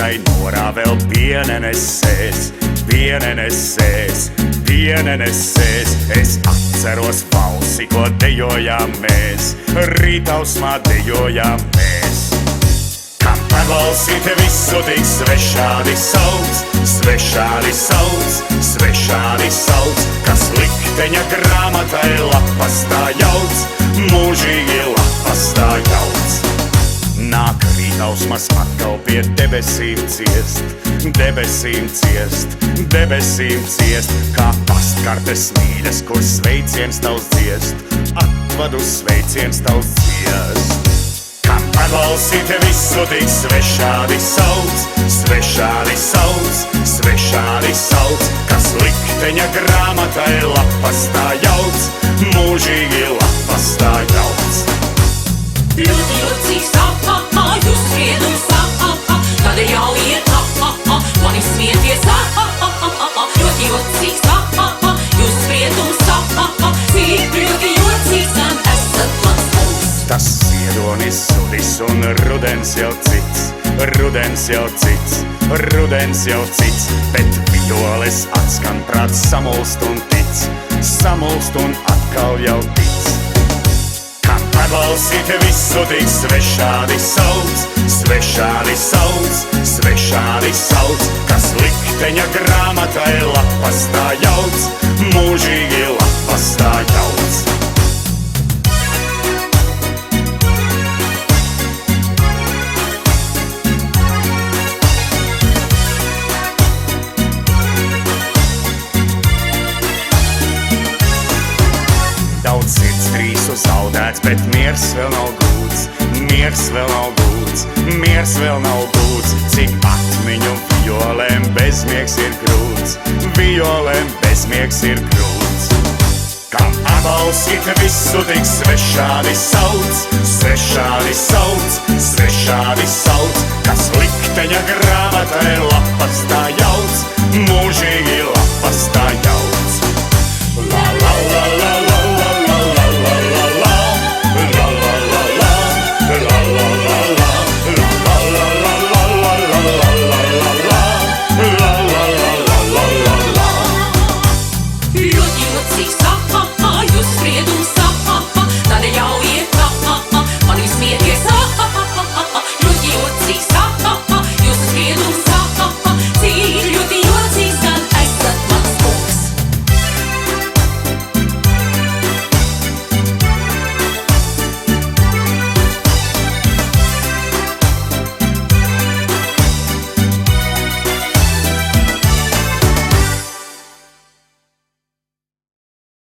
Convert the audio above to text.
vienai norā vēl pienenesēs, pienenesēs, pienenesēs. Es atceros balsi, ko dejojām mēs, rītausmā dejojām mēs. Kam paklausīt visu tik svešādi sauc, svešādi sauc, svešādi sauc, kas likteņa grāmatai lapas tā jauc, mūžīgi lapas tā jauc. Nāk rītausmas atkal pie debesīm ciest, debesīm ciest, debesīm ciest, kā pastkartes mīļas, kur sveiciens tavs dziest, atvadu sveiciens tavs dziest. Kam paklausīt visu tik svešādi sauc, svešādi sauc, svešādi sauc, kas likteņa grāmatai lapas tā jauc, mūžīgi lapas tā jauc. Ļoti jocīgs, jūs spriedums, tad ir jāliet, mani smieties, ļoti jocīgs, jūs spriedums, cik ļoti jocīgs, gan esat mans kungs. Tas ziedonis sudis un rudens jau cits, rudens jau cits, rudens jau cits, bet violes atskan prāts samulst un tic, samulst un atkal jau tic. Paklausīt visu tik svešādi sauc, svešādi sauc, svešādi sauc, kas likteņa grāmatai lapas tā jauc, mūžīgi lapas tā jauc. Daudz sirds drīsu zaudēts, bet miers vēl nav gūts, miers vēl nav gūts, miers vēl nav gūts. Cik atmiņu violēm bezmiegs ir grūts, violēm bezmiegs ir grūts. Kam paklausīt visu tik svešādi sauc, svešādi sauc, svešādi sauc, kas likteņa grāmatai lapas tā jauc, mūžīgi lapas tā jauc. La la la.